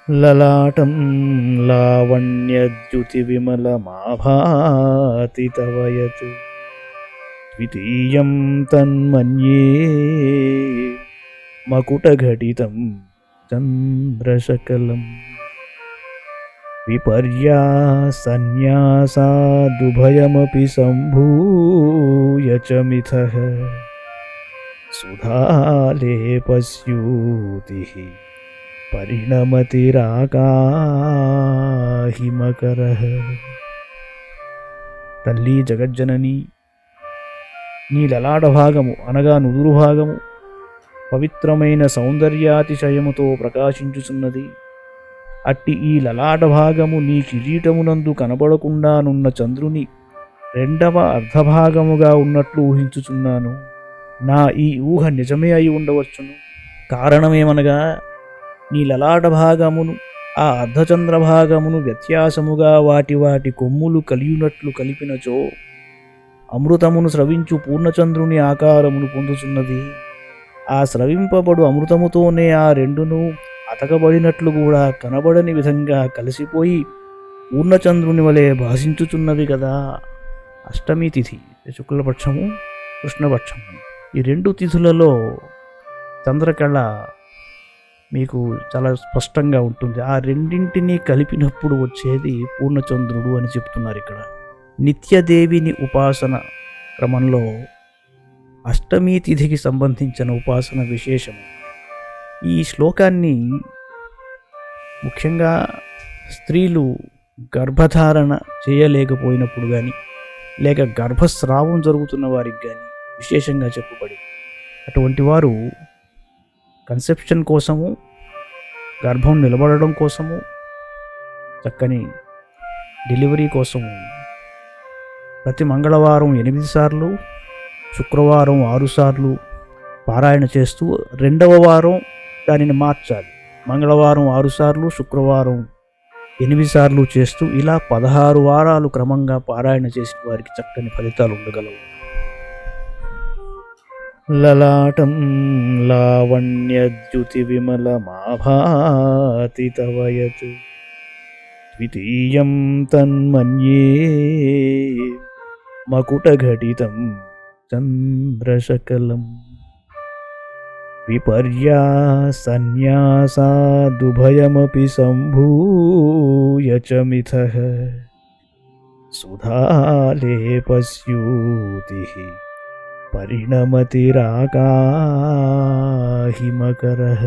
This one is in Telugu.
లలాటం లావణ్యద్యుతివిమలమాభాతి తవ యత్ ద్వితీయం తన్మన్యే మకుటఘటితం చంద్రశకలం విపర్యాసన్యాసాదుభయమపి సంభూయ చ మిథః సుధాలేపస్యూతిః పరిణమతిరాకాహిమకరః. తల్లి జగజ్జనని, నీ లలాట భాగము అనగా నుదురు భాగము పవిత్రమైన సౌందర్యాతిశయముతో ప్రకాశించుచున్నది. అట్టి ఈ లలాట భాగము నీ కిరీటమునందు కనబడకుండానున్న చంద్రుని రెండవ అర్ధభాగముగా ఉన్నట్లు ఊహించుచున్నాను. నా ఈ ఊహ నిజమే అయి ఉండవచ్చును. కారణమేమనగా నీ లలాట భాగమును ఆ అర్ధచంద్రభాగమును వ్యత్యాసముగా వాటి వాటి కొమ్ములు కలియునట్లు కలిపినచో అమృతమును స్రవించు పూర్ణచంద్రుని ఆకారమును పొందుచున్నది. ఆ స్రవింపబడు అమృతముతోనే ఆ రెండును అతకబడినట్లు కూడా కనబడని విధంగా కలిసిపోయి పూర్ణచంద్రుని వలె భాషించుచున్నవి కదా. అష్టమి తిథి శుక్లపక్షము, కృష్ణపక్షము, ఈ రెండు తిథులలో చంద్రకళ మీకు చాలా స్పష్టంగా ఉంటుంది. ఆ రెండింటినీ కలిపినప్పుడు వచ్చేది పూర్ణచంద్రుడు అని చెప్తున్నారు ఇక్కడ. నిత్యదేవిని ఉపాసన క్రమంలో అష్టమి తిథికి సంబంధించిన ఉపాసన విశేషము. ఈ శ్లోకాన్ని ముఖ్యంగా స్త్రీలు గర్భధారణ చేయలేకపోయినప్పుడు కానీ లేక గర్భస్రావం జరుగుతున్న వారికి కానీ విశేషంగా చెప్పబడి, అటువంటి వారు కన్సెప్షన్ కోసము, గర్భం నిలబడడం కోసము, చక్కని డెలివరీ కోసము ప్రతి మంగళవారం 8 సార్లు, శుక్రవారం 6 సార్లు పారాయణ చేస్తూ రెండవ వారం దానిని మార్చాలి. మంగళవారం 6 సార్లు, శుక్రవారం 8 సార్లు చేస్తూ ఇలా 16 వారాలు క్రమంగా పారాయణ చేసిన వారికి చక్కని ఫలితాలు ఉండగలవు. లలాటం లావణ్యద్యుతివిమలమాభాతి తవ యత్ ద్వితీయం తన్మన్యే మకుటఘటితం చంద్రశకలం విపర్యాసన్యాసాదుభయమపి సంభూయ చ మిథః సుధాలేపస్యూతిః పరిణమతిరాకాహిమకరః.